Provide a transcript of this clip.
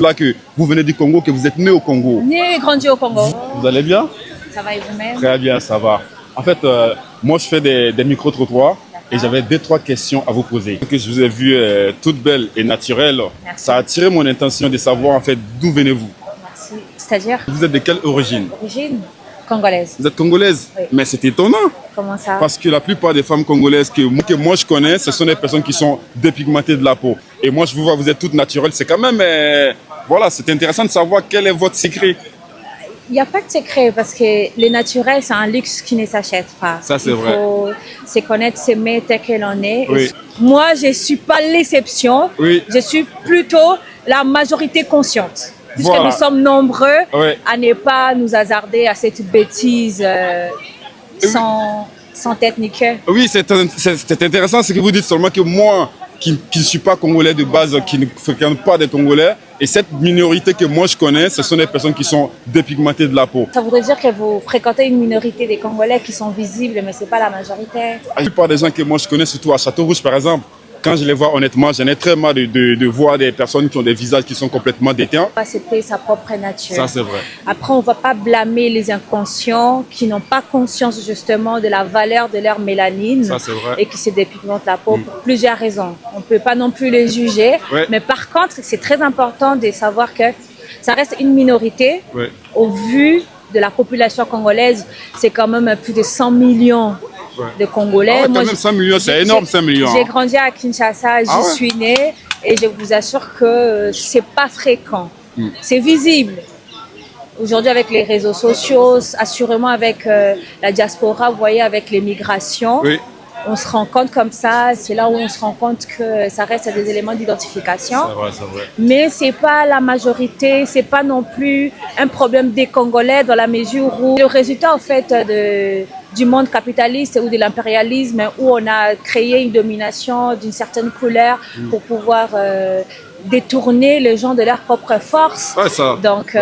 Là que vous venez du Congo, que vous êtes né au Congo. Né et grandi au Congo. Vous allez bien? Ça va et vous-même? Très bien, ça va. En fait, moi, je fais des micro-trottoirs et j'avais 2-3 questions à vous poser. Que je vous ai vu toute belle et naturelle. Merci. Ça a attiré mon intention de savoir en fait d'où venez-vous. Merci. C'est-à-dire, Vous êtes de quelle origine? origine congolaise. Vous êtes congolaise? Oui. Mais c'est étonnant Comment ça? parce que la plupart des femmes congolaises que moi je connais, ce sont des personnes qui sont dépigmentées de la peau. Et moi, je vous vois, vous êtes toutes naturelles. C'est quand même, voilà, c'est intéressant de savoir quel est votre secret. Il n'y a pas de secret parce que les naturels, c'est un luxe qui ne s'achète pas. Ça, c'est Il vrai. faut se connaître, s'aimer tel qu'elle en est. Oui. Moi, je ne suis pas l'exception. Oui. Je suis plutôt la majorité consciente. Puisque Voilà. nous sommes nombreux Oui. à ne pas nous hasarder à cette bêtise sans tête ni queue. Oui, c'est intéressant ce que vous dites, seulement que moi, qui ne suis pas congolais de base, qui ne fréquente pas des Congolais, et cette minorité que moi je connais, ce sont des personnes qui sont dépigmentées de la peau. Ça voudrait dire que vous fréquentez une minorité des Congolais qui sont visibles, mais ce n'est pas la majorité. La plupart des gens que moi je connais, surtout à Château-Rouge par exemple, quand je les vois honnêtement, j'en ai très marre de voir des personnes qui ont des visages qui sont complètement déteints. Accepter sa propre nature. Ça, c'est vrai. Après, on ne va pas blâmer les inconscients qui n'ont pas conscience justement de la valeur de leur mélanine. Ça, c'est vrai. Et qui se dépigmentent la peau pour plusieurs raisons. On ne peut pas non plus les juger. Ouais. Mais par contre, c'est très important de savoir que ça reste une minorité. Ouais. Au vu de la population congolaise, c'est quand même plus de 100 millions de Congolais. Ah ouais, quand Moi, même 5 millions, c'est énorme 5 millions. J'ai Hein. grandi à Kinshasa, j'y Ah ouais? suis née et je vous assure que c'est pas fréquent. C'est visible. Aujourd'hui, avec les réseaux sociaux, assurément avec la diaspora, vous voyez, avec les migrations, Oui. on se rend compte comme ça, c'est là où on se rend compte que ça reste des éléments d'identification. C'est vrai, c'est vrai. Mais c'est pas la majorité, c'est pas non plus un problème des Congolais dans la mesure où le résultat en fait du monde capitaliste ou de l'impérialisme où on a créé une domination d'une certaine couleur pour pouvoir détourner les gens de leur propre force. Ouais, ça. Donc